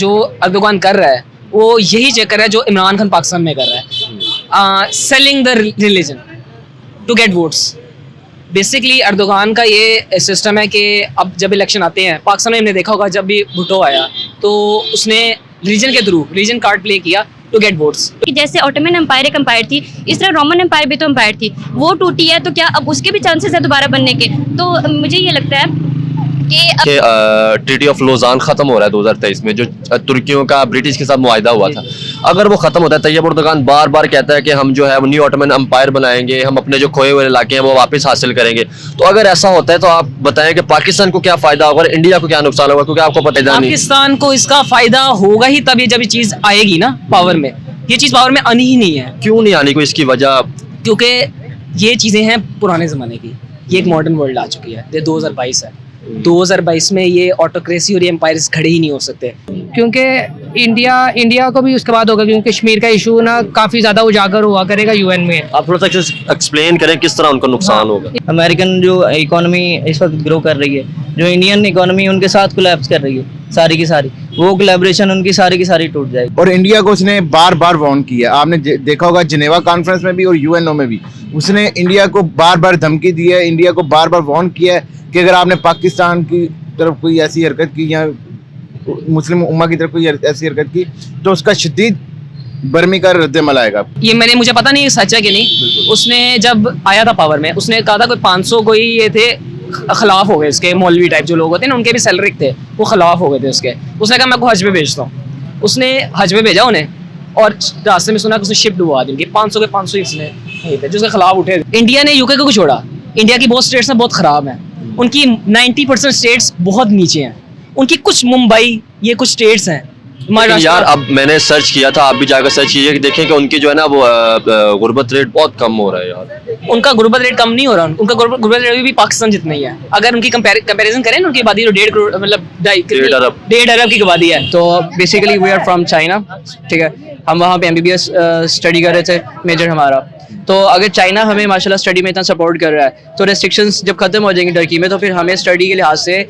जो अर्दोगान कर रहा है वो यही चेक कर रहा है जो इमरान खान पाकिस्तान में कर रहा है, selling the religion to get votes. Basically Erdogan का ये सिस्टम है कि अब जब इलेक्शन आते हैं पाकिस्तान में, हमने देखा होगा जब भी भुट्टो आया तो उसने रीजन के थ्रू रीजन कार्ड प्ले किया टू गेट वोट्स। जैसे ऑटोमन एम्पायर एक एम्पायर थी, इस तरह रोमन एम्पायर भी तो एम्पायर थी, वो टूटी है तो क्या अब उसके भी चांसेस है दोबारा बनने के? तो मुझे ये लगता है कि ट्रीटी ऑफ लोजान खत्म हो रहा है 2023 में, जो तुर्कियों का ब्रिटिश के साथ मुआहिदा हुआ था। अगर वो खत्म होता है, तैयब एर्दोगान बार बार कहता है कि हम जो है वो न्यू ऑटोमन एम्पायर बनाएंगे, हम अपने जो खोए हुए इलाके हैं वो वापस हासिल करेंगे। तो अगर ऐसा होता है तो आप बताएं कि पाकिस्तान को क्या फायदा होगा और इंडिया को क्या नुकसान होगा? क्योंकि आपको पता नहीं, पाकिस्तान को इसका फायदा होगा ही तब जब ये चीज आएगी ना पावर में। ये चीज पावर में आनी ही नहीं है। क्यों नहीं आनी? कोई इसकी वजह? क्योंकि ये चीजें हैं पुराने जमाने की, ये एक मॉडर्न वर्ल्ड आ चुकी है। ये 2022 है, 2022 में ये ऑटोक्रेसी और ये एम्पायर्स खड़े ही नहीं हो सकते। क्योंकि इंडिया को भी उसके बाद होगा, क्योंकि कश्मीर का इशू ना काफ़ी ज़्यादा उजागर हुआ करेगा यूएन में। आप थोड़ा सा एक्सप्लेन करें किस तरह उनको नुकसान होगा। अमेरिकन जो इकोनॉमी इस वक्त ग्रो कर रही है, जो इंडियन इकोनॉमी उनके साथ कोलैप्स कर रही है सारी की सारी, वो कोलैबोरेशन उनकी सारी की सारी टूट जाएगी। और इंडिया को उसने बार बार वार्न किया। आपने देखा होगा जिनेवा कॉन्फ्रेंस में भी और यूएनओ में भी उसने इंडिया को बार बार धमकी दी है, इंडिया को बार बार वार्न किया है कि अगर आपने पाकिस्तान की तरफ कोई ऐसी हरकत की या मुस्लिम उम्मा की तरफ कोई ऐसी हरकत की तो उसका शदीद बर्मी का रद्दमल आएगा। ये मुझे पता नहीं सच है कि नहीं। उसने जब आया था पावर में उसने कहा था कोई 500 कोई ये थे खिलाफ हो गए इसके, मौलवी टाइप जो लोग होते हैं ना, उनके भी सैलरी थे, वो खिलाफ हो गए थे उसके। उसने कहा मैं आपको हज पे भेजता हूँ। उसने हज पे भेजा उन्हें और रास्ते में सुना कि उसने शिप डुबा दी। 500 के 500 ही उसने थे जो उसके खिलाफ उठे। इंडिया ने यूके को छोड़ा। इंडिया की बहुत स्टेट्स बहुत ख़राब हैं, उनकी 90% स्टेट्स बहुत नीचे हैं, उनकी कुछ मुंबई ये कुछ स्टेट्स हैं। यार अब मैंने सर्च किया था, आप भी जाकर सर्च कीजिए कि देखें कि उनकी जो है ना वो गुर्बत रेट बहुत कम हो रहा है यार। उनका गुर्बत रेट कम नहीं हो रहा, उनका गुर्बत रेट भी पाकिस्तान जितना ही है। अगर उनकी कंपैरिजन करें ना, उनकी आबादी तो 1.5 करोड़ मतलब 1.5 अरब की आबादी है। तो basically we are from China, ठीक है। हम वहाँ पे MBBS स्टडी कर रहे थे, मेजर हमारा। तो अगर चाइना हमें माशाल्लाह स्टडी में इतना सपोर्ट कर रहा है तो रेस्ट्रिक्शंस जब खत्म हो जाएंगी टर्की में, तो फिर हमें स्टडी के लिहाज से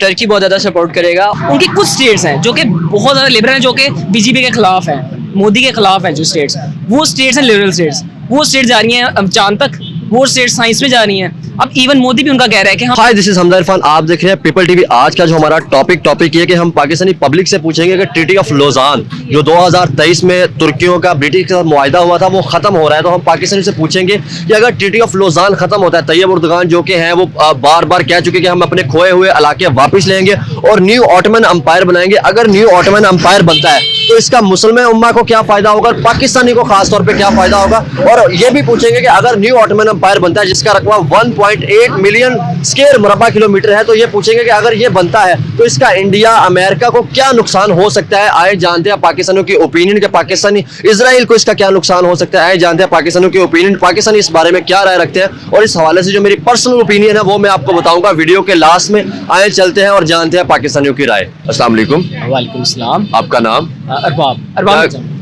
टर्की बहुत ज़्यादा सपोर्ट करेगा। उनकी कुछ स्टेट्स हैं जो कि बहुत ज़्यादा लिबरल हैं, जो कि बीजेपी के खिलाफ हैं, मोदी के खिलाफ हैं। जो स्टेट्स वो स्टेट्स हैं लिबरल स्टेट्स, वो स्टेट जा रही हैं चांद तक, वो स्टेट साइंस में जा रही हैं। अब इवन मोदी भी उनका कह रहा है कि hi this is Hamza Irfan, आप देख रहे हैं पीपल टीवी। आज का जो हमारा टॉपिक ये कि हम पाकिस्तानी पब्लिक से पूछेंगे कि ट्रीटी ऑफ लोजान जो 2023 में तुर्कियों का ब्रिटिश के साथ मुआहिदा हुआ था वो खत्म हो रहा है। तो हम पाकिस्तानी से पूछेंगे कि अगर ट्रीटी ऑफ लोजान खत्म होता है, तैयब एर्दोगान जो कि हैं वो बार बार कह चुके कि हम अपने खोए हुए इलाके वापस लेंगे और न्यू ऑटोमन एम्पायर बनाएंगे। अगर न्यू ऑटोमन एम्पायर बनता है तो इसका मुसलमान उम्मा को क्या फायदा होगा, पाकिस्तानी को खास तौर पे क्या फायदा होगा। और ये भी पूछेंगे कि अगर न्यू ऑटोमन एम्पायर बनता है जिसका रकबा 1.8 मिलियन स्क्वायर मुरब्बा किलोमीटर है, तो ये पूछेंगे कि अगर ये बनता है तो इसका इंडिया अमेरिका को क्या नुकसान हो सकता है। आए जानते हैं पाकिस्तानियों की ओपिनियन के पाकिस्तानी इजराइल को इसका क्या नुकसान हो सकता है। आए जानते हैं पाकिस्तानियों की ओपिनियन, पाकिस्तानी इस बारे में क्या राय रखते हैं। और इस हवाले से जो मेरी पर्सनल ओपिनियन है वो मैं आपको बताऊंगा वीडियो के लास्ट में। आए चलते हैं और जानते हैं पाकिस्तानियों की राय। अस्सलाम वालेकुम। वालेकुम सलाम। आपका नाम? अरबाब।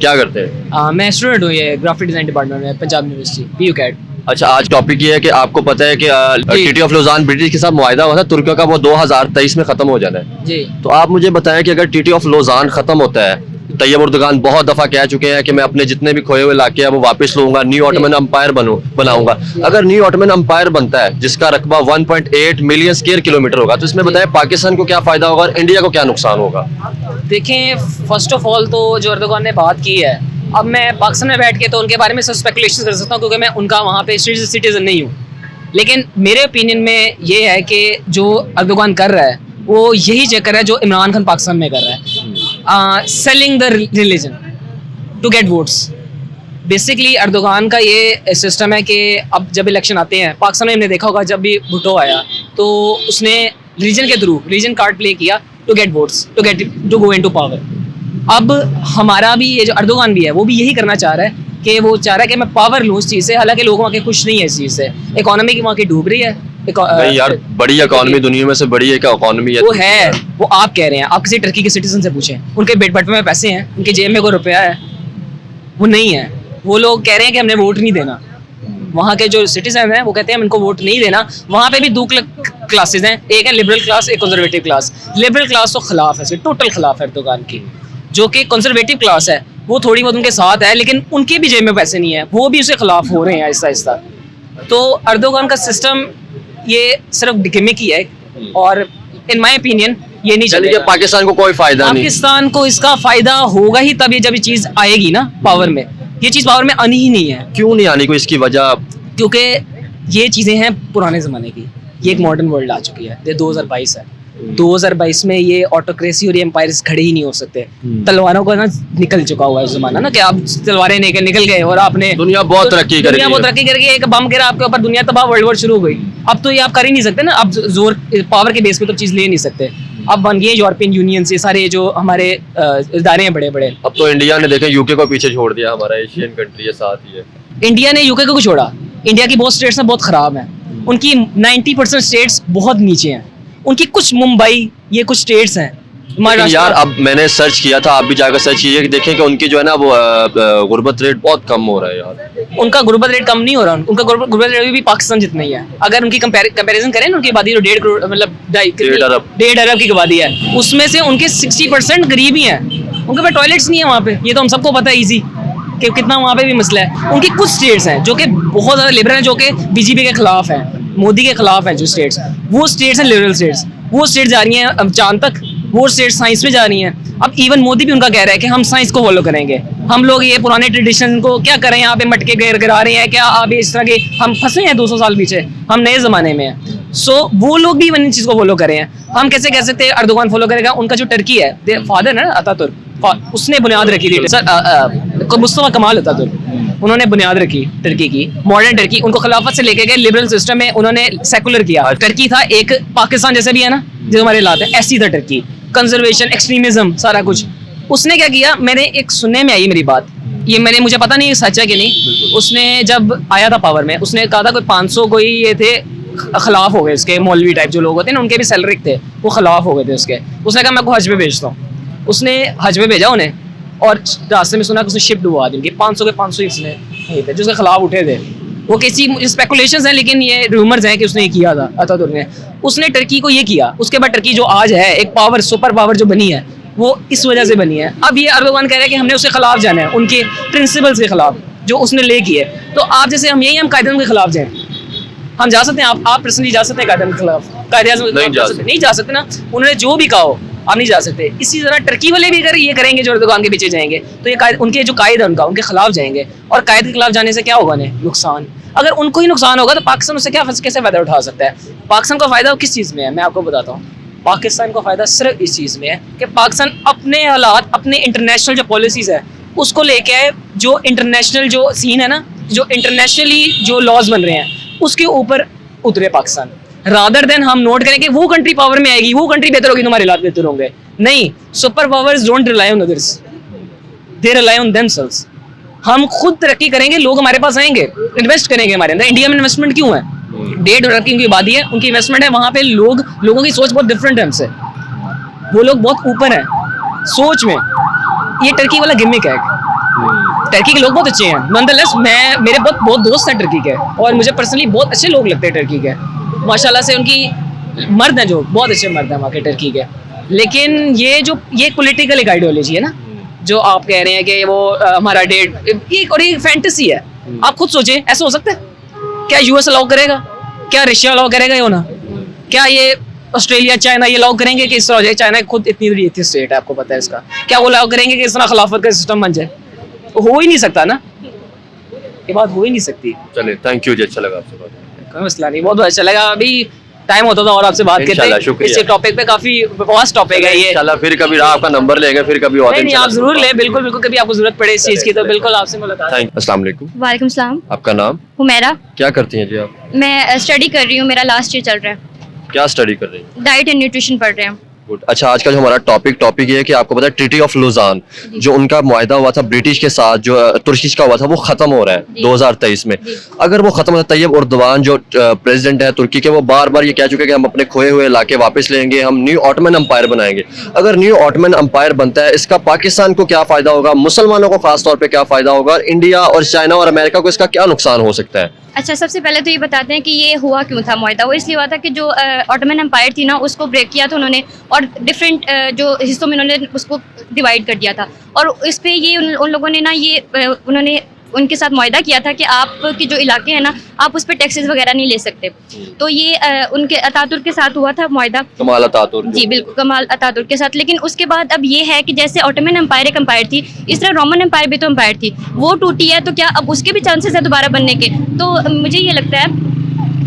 क्या करते हैं? मैं स्टूडेंट हूँ ये ग्राफिक डिजाइन डिपार्टमेंट में, पंजाब यूनिवर्सिटी PUCAT। अच्छा, आज टॉपिक ये है कि आपको पता है कि ट्रीटी ऑफ लोजान ब्रिटिश के साथ मुआहिदा हुआ था तुर्कियों का, वो 2023 में खत्म हो जाना है जी। तो आप मुझे बताएं कि अगर ट्रीटी ऑफ लोजान खत्म होता है, तैयब एर्दोगान बहुत दफा कह चुके हैं कि मैं अपने जितने भी खोए हुए इलाके हैं वो वापस लूंगा, न्यू ऑटोमन एम्पायर बनाऊंगा। अगर न्यू ऑटोमन एम्पायर बनता है जिसका रकबा 1.8 मिलियन स्क्वायर किलोमीटर होगा, तो इसमें बताएं पाकिस्तान को क्या फायदा होगा और इंडिया को क्या नुकसान होगा? देखें, फर्स्ट ऑफ ऑल तो जो एर्दोगान ने बात की है, अब मैं पाकिस्तान में बैठ के तो उनके बारे में स्पेकुलेशन कर सकता हूँ क्योंकि मैं उनका वहाँ पे सिटीजन नहीं हूँ। लेकिन मेरे ओपिनियन में ये है कि जो एर्दोगान कर रहा है वो यही चेक कर रहा है जो इमरान खान पाकिस्तान में कर रहा है, selling the religion to get votes. Basically Erdogan का ये सिस्टम है कि अब जब इलेक्शन आते हैं पाकिस्तान में, हमने देखा होगा जब भी भुट्टो आया तो उसने रीजन के थ्रू रीजन कार्ड प्ले किया to get votes, to go into power. अब हमारा भी ये जो एर्दोगान भी है वो भी यही करना चाह रहा है कि वो चाह रहा है कि मैं पावर लूँ इस चीज़ से। हालांकि लोग वहाँ के खुश नहीं है इस चीज़ से। इकोनॉमी की वहाँ की डूब रही है। नहीं यार, बड़ी इकोनॉमी दुनिया में से बड़ी एक इकोनॉमी है। वो है, वो आप कह रहे हैं। आप किसी टर्की के सिटीजन से पूछें, उनके बटवे में पैसे हैं, उनके जेब में कोई रुपया है? वो नहीं है। वो लोग कह रहे हैं कि हमने वोट नहीं देना। वहाँ के जो सिटीजन हैं वो कहते हैं इनको वोट नहीं देना। वहाँ पे भी दो क्लासेस हैं, एक है लिबरल क्लास, एक कंजर्वेटिव क्लास। लिबरल क्लास तो खिलाफ है, टोटल खिलाफ है एर्दोगान की। जो कि कंजर्वेटिव क्लास है वो थोड़ी बहुत उनके साथ है, लेकिन उनके भी जेब में पैसे नहीं है, वो भी उसके खिलाफ हो रहे हैं आहिस्ता आहिस्ता। तो अर्दोगान का सिस्टम ये सिर्फ गिमिक ही है और इन माय ओपिनियन ये नहीं यानी कि चलेगा। पाकिस्तान को कोई फायदा नहीं। पाकिस्तान को इसका फायदा होगा ही तब, ये जब ये चीज़ आएगी ना पावर में। ये चीज़ पावर में आनी ही नहीं है, क्यों नहीं आनी, कोई इसकी वजह? क्योंकि ये चीज़ें हैं पुराने ज़माने की, ये एक मॉडर्न वर्ल्ड आ चुकी है। ये 2022 है, 2022 में ये ऑटोक्रेसी और ये एम्पायर्स खड़े ही नहीं हो सकते। तलवारों का ना निकल चुका हुआ है ज़माना ना, कि आप तलवारें निकल गए और आपने दुनिया बहुत तरक्की कर दुनिया बहुत तरक्की करके एक बम गिरा आपके ऊपर, दुनिया तबाह, वर्ल्ड वॉर शुरू हो गई। अब तो ये आप कर ही नहीं सकते ना, आप जोर पावर के बेस पे तो चीज़ ले नहीं सकते। अब बन गए यूरोपियन यूनियन से सारे जो हमारे इदारे हैं बड़े बड़े। अब तो इंडिया ने देखें यूके को पीछे छोड़ दिया, हमारा एशियन कंट्री है साथ ही है। इंडिया ने यूके को छोड़ा, इंडिया की बहुत स्टेट्स बहुत ख़राब हैं, उनकी 90% स्टेट्स बहुत नीचे हैं, उनकी कुछ मुंबई ये कुछ स्टेट्स हैं। लेकिन यार अब मैंने सर्च किया था, आप भी जाकर सर्च कीजिए कि देखें कि उनकी जो है ना वो गुर्बत रेट बहुत कम हो रहा है यार। उनका गुर्बत रेट कम नहीं हो रहा, उनका गुर्बत रेट भी पाकिस्तान जितना ही है। अगर उनकी कंपैरिजन करें ना, उनकी आबादी जो 1.5 करोड़ मतलब 1.5 अरब की आबादी है, उसमें से उनके 60% गरीब ही हैं। उनके पास टॉयलेट्स नहीं है वहाँ पे, ये तो हम सबको पता है ईजी कि कितना वहाँ पे भी मसला है। उनकी कुछ स्टेट्स हैं जो कि बहुत ज़्यादा लिबरल हैं, जो कि बीजेपी के खिलाफ हैं, मोदी के खिलाफ हैं। जो स्टेट्स वो स्टेट्स हैं लिबरल स्टेट्स, वो स्टेट्स जा रही हैं चांद तक, वो स्टेट साइंस में जा रही हैं। अब इवन मोदी भी उनका कह रहा है कि हम साइंस को फॉलो करेंगे, हम लोग ये पुराने ट्रेडिशन को क्या करें, यहाँ पे मटके गिरा रहे हैं क्या, आप इस तरह के हम फंसे हैं 200 साल पीछे, हम नए ज़माने में हैं। सो वो लोग भी इवन इन चीज़ को फॉलो कर रहे हैं। हम कैसे कह सकते हैं अर्दोगान फॉलो करेगा? उनका जो टर्की है, फादर है ना अतातुर्क, उसने बुनियाद रखी थी सर, मुस्तफा कमाल अतातुर्क, उन्होंने बुनियाद रखी टर्की की, मॉडर्न टर्की। उनको खिलाफत से लेके गए लिबरल सिस्टम में, उन्होंने सेकुलर किया। टर्की था एक पाकिस्तान जैसे भी है ना, जो हमारे हालात है, ऐसी था टर्की, कंजर्वेशन, एक्सट्रीमिज्म, सारा कुछ। उसने क्या किया, मैंने एक सुनने में आई मेरी बात, ये मुझे पता नहीं सच है कि नहीं। उसने जब आया था पावर में, उसने कहा था कोई 500 कोई ये थे खिलाफ हो गए इसके, मौलवी टाइप जो लोग होते हैं ना, उनके भी सेलरिक थे, वो खिलाफ हो गए थे उसके। उसने कहा मैं आपको हज पे भेजता हूँ, उसने हज पे भेजा उन्हें, और रास्ते में सुना कि उसने शिप डुबा दी उनकी। 500 के 500 इसने थे जो उसके खिलाफ उठे थे। वो किसी स्पेकुलेशंस हैं, लेकिन ये रूमर्स हैं कि उसने ये किया था अतातुर्क ने। उसने टर्की को ये किया, उसके बाद टर्की जो आज है एक पावर, सुपर पावर जो बनी है, वो इस वजह से बनी है। अब ये अर्दोगान कह रहे हैं कि हमने उसके खिलाफ जाना है, उनके प्रिंसिपल्स के खिलाफ जो उसने ले किए। तो आप जैसे हम यही हम कायदे के खिलाफ जाएं, हम जा सकते हैं, आप पर्सनली जा सकते हैं कायदे के खिलाफ? नहीं जा सकते ना, उन्होंने जो भी कहा हो आप नहीं जा सकते। इसी तरह टर्की वाले भी अगर ये करेंगे जो अर्दोगान के पीछे जाएंगे, तो ये उनके जो कायद है उनके खिलाफ जाएंगे, और कायद के खिलाफ जाने से क्या होगा उन्हें? नुकसान। अगर उनको ही नुकसान होगा तो पाकिस्तान उससे कैसे फ़ायदा उठा सकता है? पाकिस्तान का फ़ायदा किस चीज़ में है, मैं आपको बताता हूँ। पाकिस्तान का फ़ायदा सिर्फ इस चीज़ में है कि पाकिस्तान अपने हालात, अपने इंटरनेशनल जो पॉलिसीज़ है उसको लेके आए, जो इंटरनेशनल जो सीन है ना, जो इंटरनेशनली जो लॉज बन रहे हैं उसके ऊपर उतरे पाकिस्तान। रादर देन हम नोट करें कि वो कंट्री पावर में आएगी, वो कंट्री बेहतर होगी, तुम्हारे हालात बेहतर होंगे। नहीं, super powers don't rely on others, they rely on themselves. हम खुद तरक्की करेंगे, लोग हमारे पास आएंगे, इन्वेस्ट करेंगे हमारे अंदर। इंडिया में इन्वेस्टमेंट क्यों है? 1.5 अरब की उनकी आबादी है, उनकी इन्वेस्टमेंट है वहाँ पे। लोगों की सोच बहुत डिफरेंट है हमसे, वो लोग बहुत ऊपर हैं सोच में। ये टर्की वाला गिमिक है। टर्की के लोग बहुत अच्छे हैं, नॉनदलेस मेरे बहुत दोस्त हैं टर्की के, और मुझे पर्सनली बहुत अच्छे लोग लगते हैं टर्की के, माशाल्लाह से। उनकी मर्द हैं जो बहुत अच्छे मर्द हैं वहाँ के टर्की के। लेकिन ये पॉलिटिकल एक आइडियोलॉजी है ना, जो आप कह रहे हैं कि वो हमारा एक फैंटेसी है। आप खुद सोचें, ऐसा हो सकता है क्या? यूएस अलाउ करेगा क्या? रशिया अलाउ करेगा ये होना क्या? ये ऑस्ट्रेलिया, चाइना ये अलाउ करेंगे कि इस तरह हो जाए? चाइना खुद इतनी बड़ी एथियस्ट स्टेट है, आपको पता है इसका। क्या वो अलाउ करेंगे कि इस तरह खिलाफत का सिस्टम बन जाए? हो ही नहीं सकता ना, ये बात हो ही नहीं सकती। चले, थैंक यू जी, अच्छा लगा आपसे बात करके। कोई मसला नहीं, बहुत अच्छा लगा। अभी टाइम होता था और आपसे बात करते, इस टॉपिक पे काफी वास्ट टॉपिक है ये। इंशाल्लाह फिर कभी आपका नंबर लेंगे, फिर कभी और। नहीं, आप जरूर ले, बिल्कुल कभी आपको जरूरत पड़े इस चीज की तो बिल्कुल आपसे मुलाकात। अस्सलाम वालेकुम। वालेकुम सलाम। आपका नाम? हुमैरा। क्या करती हैं जी आप? मैं स्टडी कर रही हूँ, मेरा लास्ट ईयर चल रहा है। क्या स्टडी कर रही हैं? डाइट एंड न्यूट्रिशन पढ़ रहे हैं। गुड। अच्छा, आज का जो हमारा टॉपिक ये है कि आपको पता है ट्रीटी ऑफ लुज़ान, जो उनका मुआहदा हुआ था ब्रिटिश के साथ, जो तुर्की का हुआ था, वो खत्म हो रहा है 2023 में। अगर वो खत्म होता है, तैयब उर्दवान जो प्रेसिडेंट है तुर्की के, वो बार बार ये कह चुके हैं कि हम अपने खोए हुए इलाके वापस लेंगे, हम न्यू ऑटोमन एम्पायर बनाएंगे। अगर न्यू ऑटोमन एम्पायर बनता है, इसका पाकिस्तान को क्या फायदा होगा, मुसलमानों को खास तौर पर क्या फायदा होगा, और इंडिया और चाइना और अमेरिका को इसका क्या नुकसान हो सकता है? अच्छा, सबसे पहले तो ये बताते हैं कि ये हुआ क्यों था मुआहदा। वो इसलिए हुआ था कि जो ऑटोमन एम्पायर थी ना, उसको ब्रेक किया था उन्होंने, और डिफरेंट जो हिस्सों में उन्होंने उसको डिवाइड कर दिया था। और इस पे ये उन लोगों ने ना ये उन्होंने उनके साथ मुआहदा किया था कि आपके जो इलाके हैं ना, आप उस पर टैक्सेस वगैरह नहीं ले सकते। तो ये उनके अतातुर्क के साथ हुआ था मुआहदा, कमाल अतातुर्क। जी बिल्कुल, कमाल अतातुर्क के साथ। लेकिन उसके बाद अब ये है कि जैसे ऑटोमन एम्पायर एक एम्पायर थी, इस तरह रोमन एम्पायर भी तो एम्पायर थी, वो टूटी है, तो क्या अब उसके भी चांसेस है दोबारा बनने के? तो मुझे ये लगता है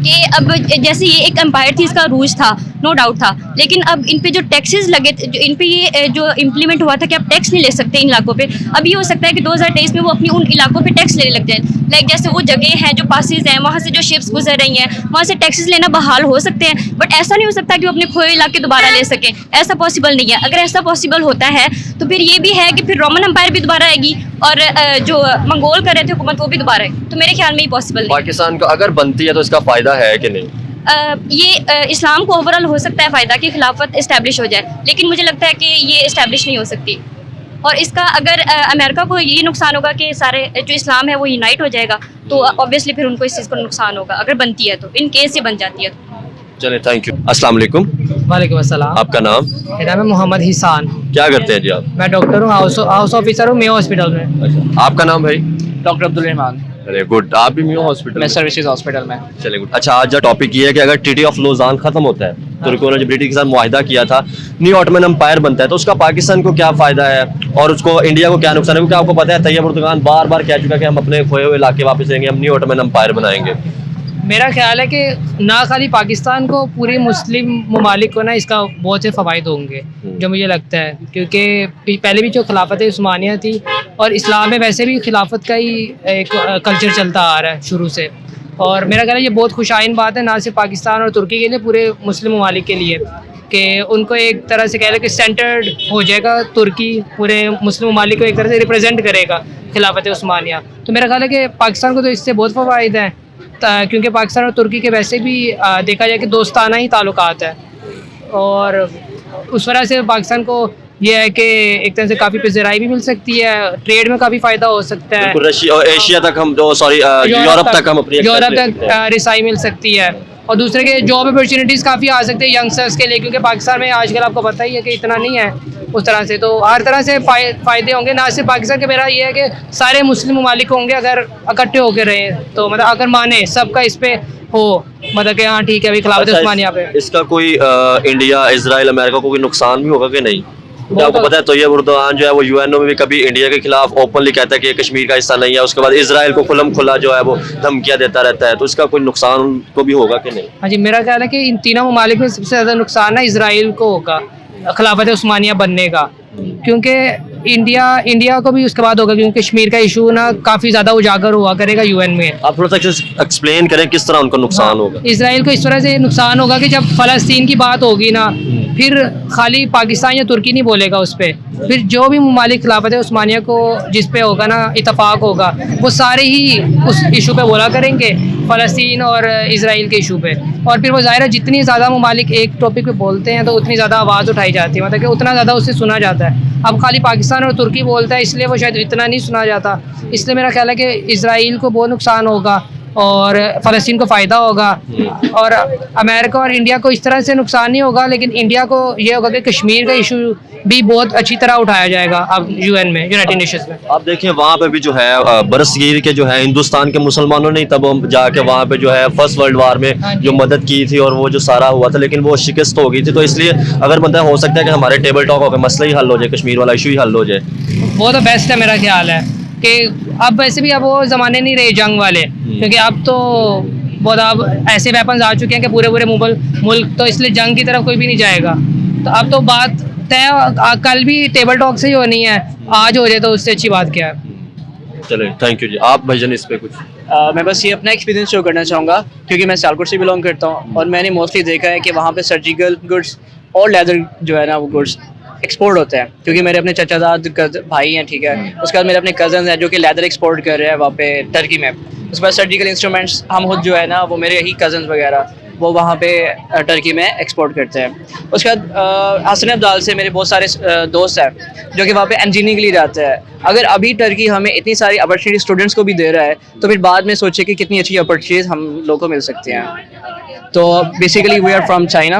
कि अब जैसे ये एक एम्पायर थी, इसका रूज था, नो डाउट था, लेकिन अब इन पे जो टैक्सेस लगे, जो इन पे ये जो इम्प्लीमेंट हुआ था कि आप टैक्स नहीं ले सकते इन इलाकों पे, अब ये हो सकता है कि 2023 में वो अपनी उन इलाकों पे टैक्स लेने लग जाए। लाइक जैसे वो जगह हैं जो पासेस हैं, वहाँ से जो शिप्स गुजर रही हैं, वहाँ से टैक्सेस लेना बहाल हो सकते हैं, बट ऐसा नहीं हो सकता कि वो अपने खोए इलाके दोबारा ले सकें। ऐसा पॉसिबल नहीं है। अगर ऐसा पॉसिबल होता है तो फिर ये भी है कि फिर रोमन एम्पायर भी दोबारा आएगी और जो मंगोल कर रहे थे हुकूमत, वो भी दोबारा आएगी। तो मेरे ख्याल में ये पॉसिबल नहीं है। पाकिस्तान को अगर बनती है तो इसका फायदा है कि नहीं? ये इस्लाम को ओवरऑल हो सकता है फ़ायदा कि खिलाफत इस्टेब्लिश हो जाए, लेकिन मुझे लगता है कि ये इस्टेब्लिश नहीं हो सकती। और इसका अगर अमेरिका को ये नुकसान होगा कि सारे जो इस्लाम है वो यूनाइट हो जाएगा, तो ऑब्वियसली फिर उनको इस चीज़ को नुकसान होगा अगर बनती है, तो इन केस ये बन जाती है तो। चले, थैंक यू। अस्सलाम वालेकुम। वालेकुम अस्सलाम। आपका नाम? मेरा नाम है मोहम्मद हिसान। क्या करते हैं जी आप? मैं डॉक्टर हूँ, हाउस ऑफिसर हूँ मेयो हॉस्पिटल में। अच्छा, आपका नाम भाई? डॉक्टर अब्दुल रहमान, अरे गुड, आप भी मियो हॉस्पिटल मैं में? सर्विसेज हॉस्पिटल में। चले गुड। अच्छा, आज का टॉपिक ये है कि अगर ट्रीटी ऑफ लोजान खत्म होता है, तुर्कों ने जो ब्रिटिश के साथ मुआहिदा किया था, न्यू ऑटोमन एम्पायर बनता है, तो उसका पाकिस्तान को क्या फायदा है और उसको इंडिया को क्या नुकसान है? क्योंकि आपको पता है तैयब उर्दुगान बार बार कह चुका है कि हम अपने खोए हुए इलाके वापस लेंगे, हम न्यू ऑटोमन एम्पायर बनाएंगे। मेरा ख्याल है कि ना खाली पाकिस्तान को, पूरे मुस्लिम ममालिक को ना इसका बहुत से फ़वाइद होंगे, जो मुझे लगता है, क्योंकि पहले भी जो खिलाफत उस्मानिया थी और इस्लाम में वैसे भी खिलाफत का ही एक कल्चर चलता आ रहा है शुरू से। और मेरा ख्याल है ये बहुत खुशाइन बात है, ना सिर्फ पाकिस्तान और तुर्की के लिए, पूरे मुस्लिम ममालिक के लिए, कि उनको एक तरह से कह लें कि सेंटर्ड हो जाएगा तुर्की, पूरे मुस्लिम ममालिक को एक तरह से रिप्रेजेंट करेगा खिलाफत उस्मानिया। तो मेरा ख्याल है कि पाकिस्तान को तो इससे बहुत फ़वाइद हैं, क्योंकि पाकिस्तान और तुर्की के वैसे भी देखा जाए कि दोस्ताना ही ताल्लुकात है, और उस वजह से पाकिस्तान को ये है कि एक तरह से काफ़ी पज़राई भी मिल सकती है, ट्रेड में काफ़ी फ़ायदा हो सकता है, रशिया और एशिया तक हम यूरोप तक हम अपनी यूरोप तक रिसाई मिल सकती है, और दूसरे के जॉब अपॉर्चुनिटीज़ काफ़ी आ सकते हैं यंगस्टर्स के लिए, क्योंकि पाकिस्तान में आजकल आपको पता ही है कि इतना नहीं है उस तरह से। तो हर तरह से फ़ायदे होंगे, ना सिर्फ पाकिस्तान के। मेरा ये है कि सारे मुस्लिम ममालिक होंगे अगर इकट्ठे होकर रहे, तो मतलब अगर माने सबका इस पे हो, मतलब कि हाँ ठीक है अभी खिलाफत उस्मानिया पे। इसका कोई इंडिया, इजराइल, अमेरिका को कोई नुकसान भी होगा कि नहीं? तो आपको पता है तैयब उर्दुगान जो है वो यूएनओ में भी कभी इंडिया के खिलाफ ओपनली कहता है कि ये कश्मीर का हिस्सा नहीं है, उसके बाद इजराइल को खुलम खुला जो है वो धमकियां देता रहता है, तो इसका कोई नुकसान को भी होगा कि नहीं? हाँ जी, मेरा ख्याल है कि इन तीनों ममालिक में सबसे ज़्यादा नुकसान है इजराइल को होगा खिलाफत उस्मानिया बनने का, क्योंकि इंडिया को भी उसके बाद होगा, क्योंकि कश्मीर का इशू ना काफ़ी ज़्यादा उजागर हुआ करेगा यूएन में। आप थोड़ा सा एक्सप्लेन करें किस तरह उनको नुकसान होगा? इसराइल को इस तरह से नुकसान होगा कि जब फ़लस्तीन की बात होगी ना, फिर खाली पाकिस्तान या तुर्की नहीं बोलेगा उस पर, फिर जो भी ममालिक खिलाफत उस्मानिया को जिस पे होगा ना इतफाक़ होगा, वो सारे ही उस इशू पे बोला करेंगे, फ़लस्तीन और इसराइल के इशू पे। और फिर वो ज़ाहिर है जितनी ज़्यादा ममालिक एक टॉपिक पे बोलते हैं तो उतनी ज़्यादा आवाज़ उठाई जाती है, मतलब कि उतना ज़्यादा उससे सुना जाता है। अब खाली पाकिस्तान और तुर्की बोलता है, इसलिए वो शायद इतना नहीं सुना जाता। इसलिए मेरा ख्याल है कि इसराइल को बहुत नुकसान होगा और फ़लस्तीन को फ़ायदा होगा, और अमेरिका और इंडिया को इस तरह से नुकसान नहीं होगा, लेकिन इंडिया को ये होगा कि कश्मीर का इशू भी बहुत अच्छी तरह उठाया जाएगा अब यूएन में, यूनाइटेड नेशंस में। आप देखिए वहाँ पे भी जो है बरसगीर के जो है हिंदुस्तान के मुसलमानों ने तब हम जाके वहाँ पे जो है फर्स्ट वर्ल्ड वार में जो मदद की थी और वो जो सारा हुआ था, लेकिन वो शिकस्त हो गई थी। तो इसलिए अगर बनता हो सकता है कि हमारे टेबल टॉक होकर मसला ही हल हो जाए, कश्मीर वाला इशू ही हल हो जाए। वो तो बेस्ट है मेरा ख्याल है कि अब वैसे भी अब वो ज़माने नहीं रहे जंग वाले, क्योंकि अब तो बहुत अब ऐसे वेपन्स आ चुके हैं कि पूरे मुल्क तो इसलिए जंग की तरफ कोई भी नहीं जाएगा। तो अब तो बात तय कल भी टेबल टॉक से ही होनी है, आज हो जाए तो उससे अच्छी बात क्या है। चले, थैंक यू जी। आप भाईजान इस पे कुछ? मैं बस ये अपना एक्सपीरियंस शो करना चाहूँगा, क्योंकि मैं सियालकोट से बिलोंग करता हूँ और मैंने मोस्टली देखा है कि वहाँ पे सर्जिकल गुड्स और लेदर जो है ना वो गुड्स एक्सपोर्ट होते हैं, क्योंकि मेरे अपने चचाजाद भाई हैं, ठीक है, उसके बाद मेरे अपने कज़न हैं जो कि लेदर एक्सपोर्ट कर रहे हैं वहाँ पे टर्की में। उसके बाद सर्जिकल इंस्ट्रूमेंट्स हम खुद जो है ना वो मेरे ही कज़न वगैरह वो वहाँ पे टर्की में एक्सपोर्ट करते हैं। उसके बाद हसन अब्दाल से मेरे बहुत सारे दोस्त हैं जो कि वहाँ पे इंजीनियरिंग के लिए जाते हैं। अगर अभी टर्की हमें इतनी सारी अपॉर्चुनिटी स्टूडेंट्स को भी दे रहा है, तो फिर बाद में सोचे कि कितनी अच्छी अपॉर्चुनिटीज़ हम लोग को मिल सकती हैं। तो basically we are from China,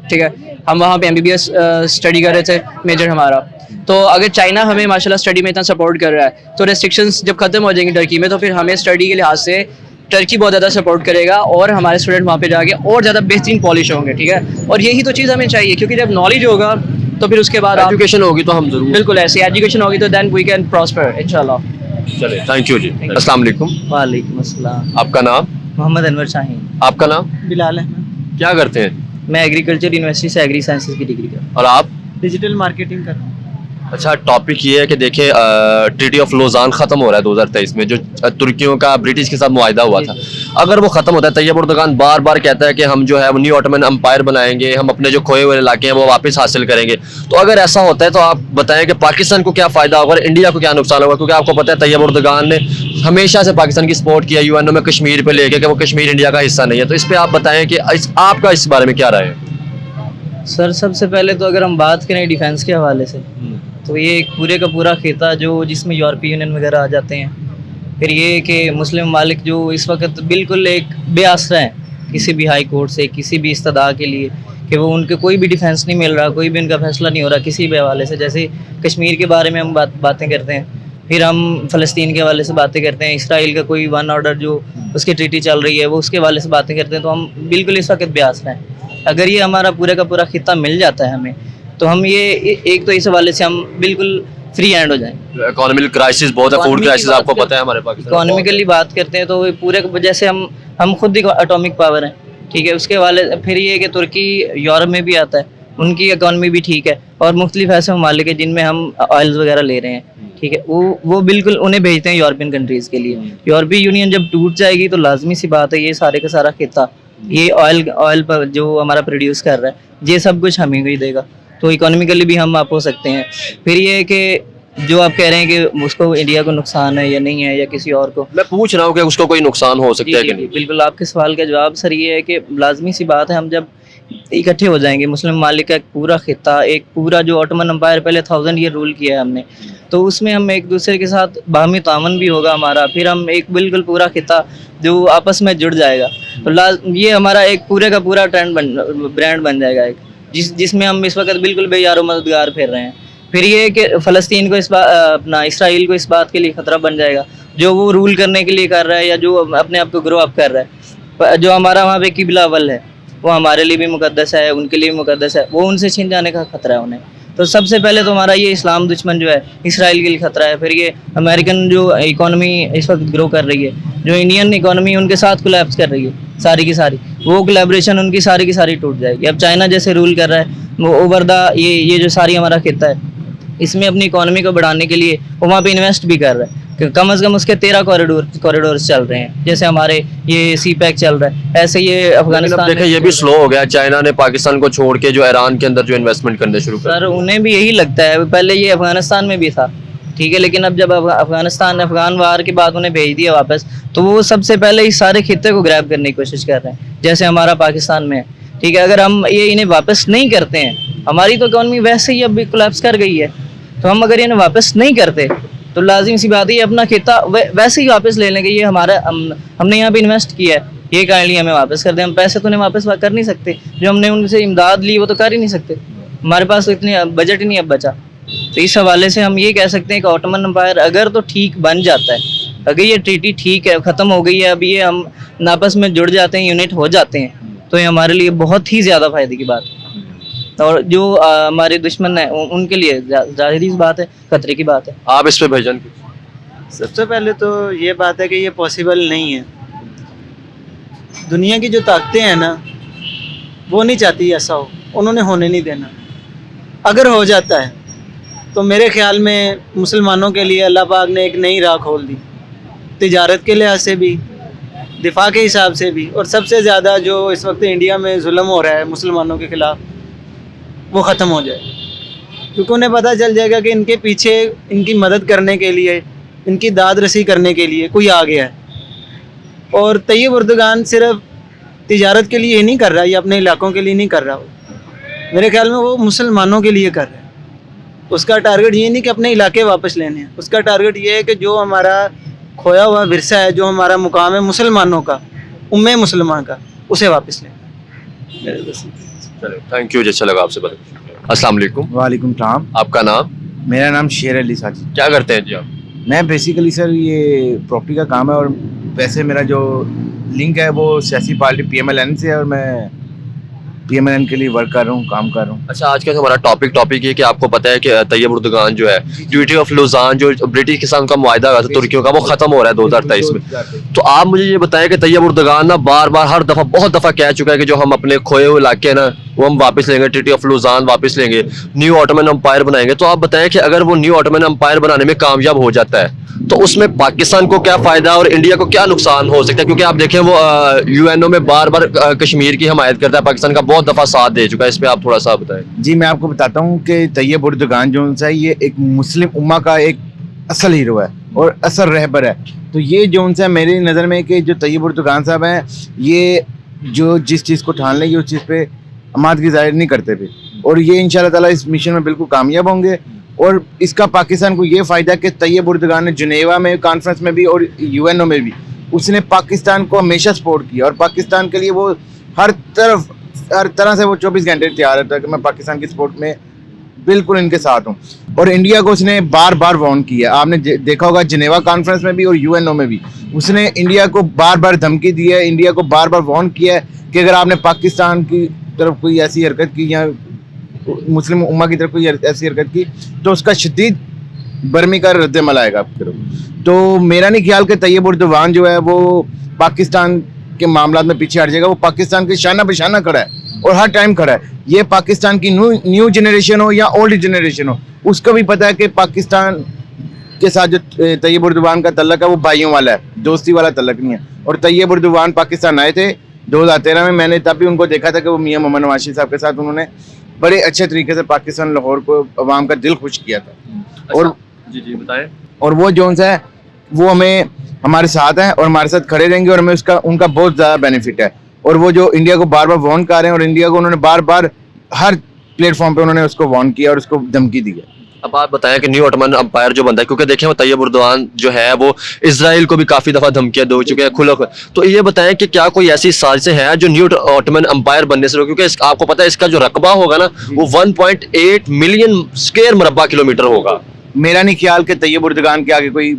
ठीक है। हम वहाँ पे MBBS स्टडी कर रहे थे, मेजर हमारा। तो अगर चाइना हमें माशाल्लाह स्टडी में इतना सपोर्ट कर रहा है तो रेस्ट्रिक्शंस जब खत्म हो जाएंगी टर्की में तो फिर हमें स्टडी के लिहाज से टर्की बहुत ज़्यादा सपोर्ट करेगा और हमारे स्टूडेंट वहाँ पे जाके और ज़्यादा बेहतरीन पॉलिश होंगे, ठीक है। और यही तो चीज़ हमें चाहिए, क्योंकि जब नॉलेज होगा तो फिर उसके बाद आप एजुकेशन होगी तो हम जरूर, बिल्कुल ऐसी एजुकेशन होगी तो देन वी कैन प्रॉस्पर इंशाल्लाह। चले, थैंक यू जी। अस्सलाम वालेकुम। वालेकुम अस्सलाम। आपका नाम? मोहम्मद अनवर शाहीन। आपका नाम? बिलाल अहमद। क्या करते हैं? मैं एग्रीकल्चर यूनिवर्सिटी से एग्री साइंसेज की डिग्री कर। और आप? डिजिटल मार्केटिंग कर रहा हूँ। अच्छा, टॉपिक ये है कि देखें ट्रीटी ऑफ लोजान ख़त्म हो रहा है 2023 में, जो तुर्कियों का ब्रिटिश के साथ मुआहदा हुआ था। अगर वो ख़त्म होता है, तैयब उर्दगान बार बार कहता है कि हम जो है वो न्यू ऑटोमन एम्पायर बनाएंगे, हम अपने जो खोए हुए इलाके हैं वो वापस हासिल करेंगे। तो अगर ऐसा होता है तो आप बताएं कि पाकिस्तान को क्या फ़ायदा होगा और इंडिया को क्या नुकसान होगा? क्योंकि आपको पता है तैयब उर्दगान ने हमेशा से पाकिस्तान की सपोर्ट किया UNO में कश्मीर पर लेके कि वो कश्मीर इंडिया का हिस्सा नहीं है। तो इस पर आप बताएं कि आपका इस बारे में क्या राय है? सर सबसे पहले तो अगर हम बात करें डिफेंस के हवाले से तो ये एक पूरे का पूरा खिता जो जिसमें यूरोपीय यूनियन वगैरह आ जाते हैं। फिर ये कि मुस्लिम ममालिक जो इस वक्त बिल्कुल एक बेआसरा हैं किसी भी हाई कोर्ट से, किसी भी इस्तदा के लिए कि वो उनके कोई भी डिफेंस नहीं मिल रहा, कोई भी उनका फैसला नहीं हो रहा किसी भी हवाले से। जैसे कश्मीर के बारे में हम बातें करते हैं, फिर हम फ़लस्तीन के हवाले से बातें करते हैं, इसराइल का कोई वन ऑर्डर जो उसकी ट्रीटी चल रही है वो उसके हवाले से बातें करते हैं। तो हम बिल्कुल इस वक्त बेआसरा हैं। अगर ये हमारा पूरे का पूरा खिता मिल जाता है हमें तो हम ये एक तो इस हवाले से हम बिल्कुल फ्री हैंड हो जाएंगे। इकोनॉमिक क्राइसिस बहुत है, फूड क्राइसिस आपको पता है हमारे पाकिस्तान। इकोनॉमिकली बात करते हैं तो पूरे जैसे हम खुद एटॉमिक पावर हैं, ठीक है। उसके वाले फिर ये कि तुर्की यूरोप में भी आता है, उनकी इकॉनमी भी ठीक है और मुख्तलिफ ऐसे ममालिक है जिनमें हम ऑयल्स वगैरह ले रहे हैं, ठीक है। वो बिल्कुल उन्हें भेजते हैं यूरोपियन कंट्रीज़ के लिए। यूरोपीय यूनियन जब टूट जाएगी तो लाजमी सी बात है ये सारे का सारा खिता ये ऑयल पर जो हमारा प्रोड्यूस कर रहा है ये सब कुछ हमें ही देगा, तो इकोनॉमिकली भी हम आप हो सकते हैं। फिर ये है कि जो आप कह रहे हैं कि उसको इंडिया को नुकसान है या नहीं है या किसी और को, मैं पूछ रहा हूँ कि उसको कोई नुकसान हो सकता है कि नहीं? बिल्कुल आपके सवाल का जवाब सर ये है कि लाजमी सी बात है हम जब इकट्ठे हो जाएंगे मुस्लिम ममालिक का एक पूरा खिता, एक पूरा जो ऑटोमन एम्पायर पहले 1000 ईयर रूल किया है हमने, तो उसमें हम एक दूसरे के साथ बाहमी तामन भी होगा हमारा। फिर हम एक बिल्कुल पूरा खिता जो आपस में जुड़ जाएगा तो ये हमारा एक पूरे का पूरा ब्रांड बन जाएगा एक जिसमें हम इस वक्त बिल्कुल बेयारो मददगार फिर रहे हैं। फिर ये है कि फ़लस्तीन को अपना इसराइल को इस बात के लिए ख़तरा बन जाएगा जो वो रूल करने के लिए कर रहा है या जो अपने आप को ग्रो अप कर रहा है। जो हमारा वहाँ पे किबला अव्वल है वो हमारे लिए भी मुकद्दस है, उनके लिए भी मुकद्दस है, वो उनसे छीन जाने का ख़तरा है उन्हें। तो सबसे पहले तो हमारा ये इस्लाम दुश्मन जो है इसराइल के लिए ख़तरा है। फिर ये अमेरिकन जो इकॉनमी इस वक्त ग्रो कर रही है, जो इंडियन इकॉनमी उनके साथ कोलैप्स कर रही है सारी की सारी, वो कोलैबोरेशन उनकी सारी की सारी टूट जाएगी। अब चाइना जैसे रूल कर रहा है वो ओवर द ये जो सारी हमारा खिता है इसमें अपनी इकॉनमी को बढ़ाने के लिए वो वहाँ पे इन्वेस्ट भी कर रहा है। कम से कम उसके 13 कॉरिडोर्स चल रहे हैं, जैसे हमारे ये CPEC चल रहा है, ऐसे ये अफगानिस्तान देखें ये भी स्लो हो गया। चाइना ने पाकिस्तान को छोड़ के जो ईरान के अंदर जो इन्वेस्टमेंट करने शुरू कर, सर उन्हें भी यही लगता है। पहले ये अफगानिस्तान में भी था, ठीक है, लेकिन अब जब अफगान वार के बाद उन्हें भेज दिया वापस तो वो सबसे पहले इस सारे खिते को ग्रैब करने की कोशिश कर रहे हैं जैसे हमारा पाकिस्तान में है, ठीक है। अगर हम ये इन्हें वापस नहीं करते हैं, हमारी तो इकॉनमी वैसे ही अब कोलैप्स कर गई है, तो हम अगर इन्हें वापस नहीं करते तो लाजिम सी बात है ये अपना खिता वैसे ही वापस ले लेंगे। ये हमारा हमने यहाँ पे इन्वेस्ट किया है, ये काइंडली हमें वापस कर दें। हम पैसे तो उन्हें वापस कर नहीं सकते, जो हमने उनसे इमदाद ली वो तो कर ही नहीं सकते, हमारे पास तो इतनी बजट ही नहीं अब बचा। तो इस हवाले से हम ये कह सकते हैं कि ऑटोमन एम्पायर अगर तो ठीक बन जाता है, अगर ये ट्रीटी ठीक है ख़त्म हो गई है, अब ये हम आपस में जुड़ जाते हैं, यूनिट हो जाते हैं, तो ये हमारे लिए बहुत ही ज़्यादा फ़ायदे की बात है। और जो हमारे दुश्मन हैं उनके लिए ज़ाहिर बात है खतरे की बात है। आप इस पे भाईजान? सबसे पहले तो ये बात है कि ये पॉसिबल नहीं है। दुनिया की जो ताकतें हैं ना वो नहीं चाहती ऐसा हो, उन्होंने होने नहीं देना। अगर हो जाता है तो मेरे ख्याल में मुसलमानों के लिए अल्लाह पाक ने एक नई राह खोल दी, तिजारत के लिहाज से भी, दिफा के हिसाब से भी, और सबसे ज़्यादा जो इस वक्त इंडिया में जुल्म हो रहा है मुसलमानों के ख़िलाफ़ वो ख़त्म हो जाए, क्योंकि उन्हें पता चल जाएगा कि इनके पीछे इनकी मदद करने के लिए, इनकी दाद रसी करने के लिए कोई आ गया है। और तैयब उर्दगान सिर्फ तिजारत के लिए नहीं कर रहा, ये अपने इलाकों के लिए नहीं कर रहा, मेरे ख्याल में वो मुसलमानों के लिए कर रहा है। उसका टारगेट ये नहीं कि अपने इलाके वापस लेने हैं, उसका टारगेट ये है कि जो हमारा खोया हुआ विरसा है, जो हमारा मुकाम है मुसलमानों का, उम्मे मुसलमान का, उसे वापस लेना। चलो थैंक यू जी, अच्छा लगा आपसे बात। अस्सलाम वालेकुम, वालेकुम सलाम। आपका नाम? मेरा नाम शेर अली साजिद। क्या करते हैं जी आप? मैं बेसिकली सर ये प्रॉपर्टी का काम है, और वैसे मेरा जो लिंक है वो सियासी पार्टी PMLN से है, और मैं PMLN के लिए वर्क कर रहा हूँ, काम कर रहा हूँ। अच्छा, आज का जो हमारा टॉपिक ये कि आपको पता है कि तैयब उर्दुगान जो है, ट्रीटी ऑफ लुज़ान जो ब्रिटिश के साथ उनका मुआहदा हुआ था तुर्कियों का, वो खत्म हो रहा है 2023 में। तो आप मुझे ये बताएं कि तैयब उर्दुगान ना बार बार हर दफा बहुत दफा कह चुका है कि जो हम अपने खोए हुए इलाके हैं ना वो हम वापस लेंगे, ट्रीटी ऑफ लुज़ान वापस लेंगे, न्यू ऑटोमन एम्पायर बनाएंगे। तो आप बताएं कि अगर वो न्यू ऑटोमन एम्पायर बनाने में कामयाब हो जाता है तो उसमें पाकिस्तान को क्या फायदा और इंडिया को क्या नुकसान हो सकता है? क्योंकि आप देखें वो UNO में बार बार कश्मीर की हमायत करता है, पाकिस्तान का बहुत दफा साथ दे चुका है। इस पे आप थोड़ा सा बताएं। जी, मैं आपको बताता हूँ कि तैयब उर्दुगान जो है ये एक मुस्लिम उम्मा का एक असल हीरो है और असल रहबर है। तो ये जो उनसे मेरी नज़र में कि जो तैयब उर्दुगान साहब हैं, ये जो जिस चीज़ को ठान लेंगे उस चीज़ पे आमादगी जाहिर नहीं करते थे, और ये इंशाल्लाह ताला इस मिशन में बिल्कुल कामयाब होंगे। और इसका पाकिस्तान को ये फ़ायदा कि तैयब उर्दुगान ने जिनेवा में कॉन्फ्रेंस में भी और UNO में भी उसने पाकिस्तान को हमेशा सपोर्ट किया, और पाकिस्तान के लिए वो हर तरह से वो 24 घंटे तैयार रहता है कि मैं पाकिस्तान की सपोर्ट में बिल्कुल इनके साथ हूँ। और इंडिया को उसने बार बार वार्न किया, आपने देखा होगा जिनेवा कॉन्फ्रेंस में भी और UNO में भी उसने इंडिया को बार बार धमकी दी है, इंडिया को बार बार वार्न किया है कि अगर आपने पाकिस्तान की तरफ कोई ऐसी हरकत की या मुस्लिम उम्मा की तरफ कोई ऐसी हरकत की तो उसका शदीद बर्मी का रद्दमल आएगा। तो मेरा नहीं ख्याल कि तैयब उर्दुगान जो है वो पाकिस्तान के मामला में पीछे हट जाएगा। वो पाकिस्तान के शाना बशाना खड़ा है और हर टाइम खड़ा है। ये पाकिस्तान की न्यू जनरेशन हो या ओल्ड जनरेशन हो, उसको भी पता है कि पाकिस्तान के साथ जो तैयब उर्दुगान का तल्लक है वो भाइयों वाला है, दोस्ती वाला तल्लक नहीं है। और तैयब उर्दुगान पाकिस्तान आए थे 2013 में, मैंने तब भी उनको देखा था कि वो मियां मोहम्मद नवाज साहब के साथ उन्होंने बड़े अच्छे तरीके से पाकिस्तान लाहौर को अवाम का दिल खुश किया था। अच्छा, और जी बताएं। और वो जो है वो हमें हमारे साथ हैं और हमारे साथ खड़े रहेंगे, और हमें उनका बहुत ज़्यादा बेनिफिट है। और वो जो इंडिया को बार बार वार्न कर रहे हैं, और इंडिया को उन्होंने बार बार हर प्लेटफॉर्म पे उन्होंने उसको वार्न किया और उसको धमकी दी है। अब आप बताएं कि न्यू ऑटोमन एम्पायर जो बनता है, क्योंकि देखें वो तैयब उर्दुगान जो है वो इजराइल को भी काफी दफा धमकियां दे चुके हैं खुला। तो ये बताएं कि क्या कोई ऐसी साजिशें हैं जो न्यू ऑटोमन एम्पायर बनने से, क्योंकि आपको पता है इसका जो रकबा होगा ना वो 1.8 मिलियन स्क्वायर मरबा किलोमीटर होगा। मेरा नहीं ख्याल कि तैयब उर्दुगान के आगे कोई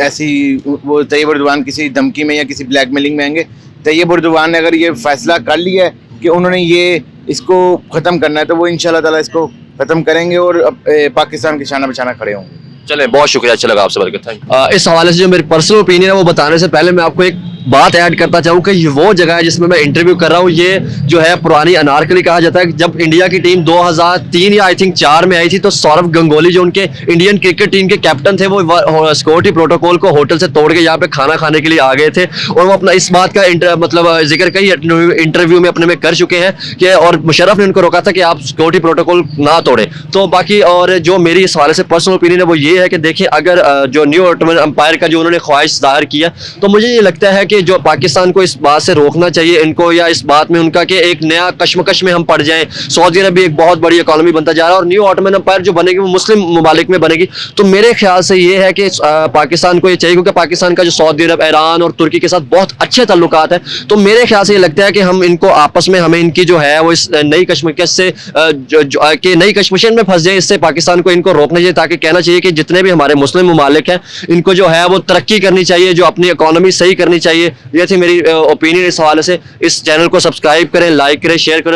ऐसी वो तैयब उर्दुगान किसी धमकी में या किसी ब्लैकमेलिंग में आएंगे। तैयब उर्दुगान ने अगर ये फैसला कर लिया है कि उन्होंने ये इसको ख़त्म करना है तो वो इंशाल्लाह ताला इसको ख़त्म करेंगे और पाकिस्तान के शाना बशाना खड़े होंगे। चले, बहुत शुक्रिया, अच्छा लगा आपसे बात करके, थैंक यू। इस हवाले से जो मेरी पर्सनल ओपिनियन है वो बताने से पहले मैं आपको एक बात ऐड करता चाहूँ कि ये वो जगह है जिसमें मैं इंटरव्यू कर रहा हूँ। ये जो है पुरानी अनारकली कहा जाता है। जब इंडिया की टीम 2003 या आई थिंक 4 में आई थी तो सौरव गंगोली जो उनके इंडियन क्रिकेट टीम के कैप्टन थे वो सिक्योरिटी प्रोटोकॉल को होटल से तोड़ के यहाँ पे खाना खाने के लिए आ गए थे, और वो अपना इस बात का मतलब जिक्र कई इंटरव्यू में अपने में कर चुके हैं कि और मुशर्रफ ने उनको रोका था कि आप सिक्योरिटी प्रोटोकॉल ना तोड़े। तो बाकी और जो मेरी इस हवाले से पर्सनल ओपिनियन है वो ये है कि देखिए अगर जो न्यू ऑटोमन एम्पायर का जो उन्होंने ख्वाहिश जाहिर किया तो मुझे ये लगता है कि जो पाकिस्तान को इस बात से रोकना चाहिए इनको, या इस बात में उनका कि एक नया कश्मकश में हम पड़ जाएं। सऊदी अरब भी एक बहुत बड़ी इकोनॉमी बनता जा रहा है और न्यू ऑटोमन एम्पायर जो बनेगी वो मुस्लिम ममालिक में बनेगी। तो मेरे ख्याल से ये है कि पाकिस्तान को ये चाहिए, क्योंकि पाकिस्तान का जो सऊदी अरब, ईरान और तुर्की के साथ बहुत अच्छे ताल्लुकात है। तो मेरे ख्याल से ये लगता है कि हम इनको आपस में हमें इनकी जो है वो इस नई कश्मकश से नई कश्मकश में फंस जाए, इससे पाकिस्तान को इनको रोकना चाहिए। ताकि कहना चाहिए कि जितने भी हमारे मुस्लिम ममालिक हैं इनको जो है वो तरक्की करनी चाहिए, जो अपनी इकोनॉमी सही करनी चाहिए। ये थी मेरी ओपिनियन इस हवाले से। इस चैनल को सब्सक्राइब करें, लाइक करें, शेयर करें।